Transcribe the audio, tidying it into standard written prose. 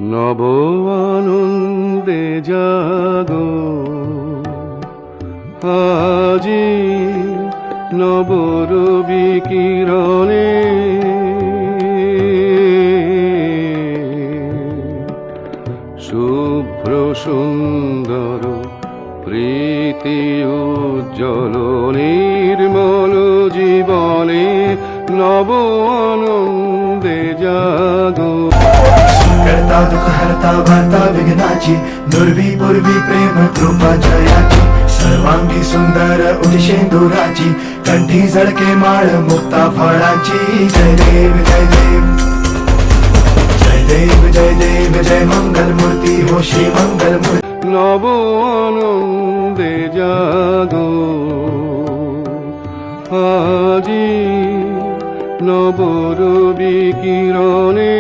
নব আনন্দে জাগো আজি নব রবি কিরণে শুভ্র সুন্দর প্রীতি উজ্জ্বল নির্মল জীবনে নব আনন্দে জাগো। करता दुख हरता भरता विघ्नाची दुर्वी पूर्वी प्रेम कृपा जयाची सर्वांगी सुंदर उदिशेंदुराची कंठी झळके माळ मुक्ता फळाची जय देव जय देव जय देव जय देव जय मंगल मूर्ती हो श्री मंगल मूर्ती। নব আনন্দে জাগো আজি নব রবি কিরণে